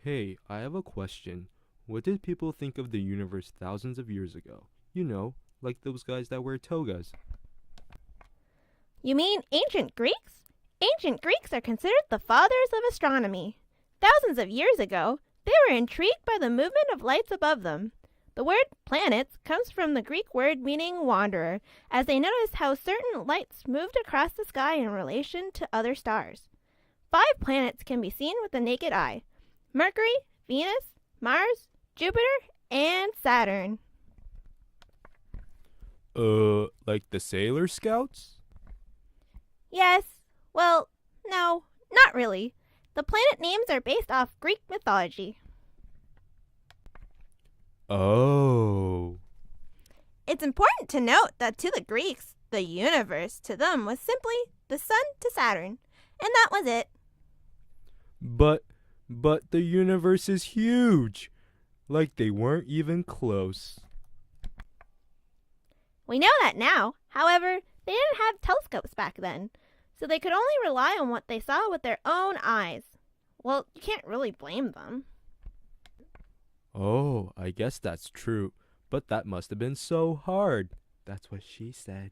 Hey, I have a question. What did people think of the universe thousands of years ago? You know, like those guys that wear togas. You mean ancient Greeks? Ancient Greeks are considered the fathers of astronomy. Thousands of years ago, they were intrigued by the movement of lights above them. The word planets comes from the Greek word meaning wanderer, as they noticed how certain lights moved across the sky in relation to other stars. 5 planets can be seen with the naked eye: Mercury, Venus, Mars, Jupiter, and Saturn. Like the Sailor Scouts? Yes, well, no, not really. The planet names are based off Greek mythology. Oh. It's important to note that to the Greeks, the universe to them was simply the sun to Saturn, and that was it. But, but the universe is huge. Like they weren't even close. We know that now. However, they didn't have telescopes back then, so they could only rely on what they saw with their own eyes. Well, you can't really blame them. Oh, I guess that's true. But that must have been so hard. That's what she said.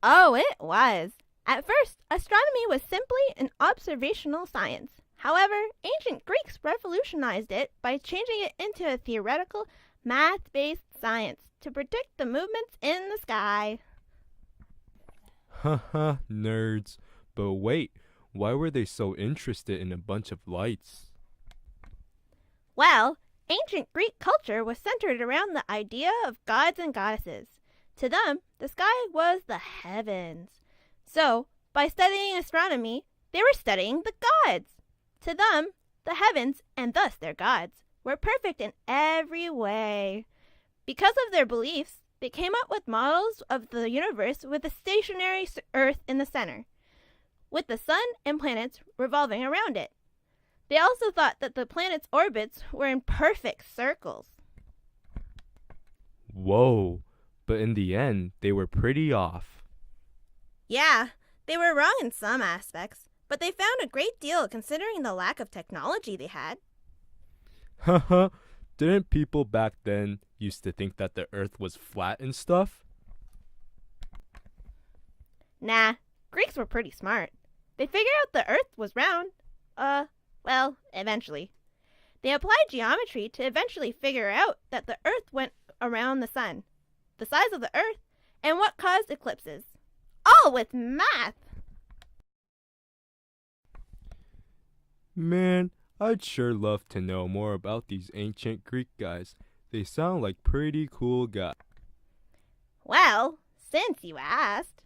Oh, it was. At first, astronomy was simply an observational science. However, ancient Greeks revolutionized it by changing it into a theoretical, math-based science to predict the movements in the sky. Haha, nerds. But wait, why were they so interested in a bunch of lights? Well, ancient Greek culture was centered around the idea of gods and goddesses. To them, the sky was the heavens. So, by studying astronomy, they were studying the gods. To them, the heavens, and thus their gods, were perfect in every way. Because of their beliefs, they came up with models of the universe with a stationary Earth in the center, with the sun and planets revolving around it. They also thought that the planets' orbits were in perfect circles. Whoa, but in the end, they were pretty off. Yeah, they were wrong in some aspects, but they found a great deal considering the lack of technology they had. Haha, didn't people back then used to think that the earth was flat and stuff? Nah, Greeks were pretty smart. They figured out the Earth was round. Well, eventually. They applied geometry to eventually figure out that the Earth went around the sun, the size of the Earth, and what caused eclipses. All with math! Man, I'd sure love to know more about these ancient Greek guys. They sound like pretty cool guys. Well, since you asked.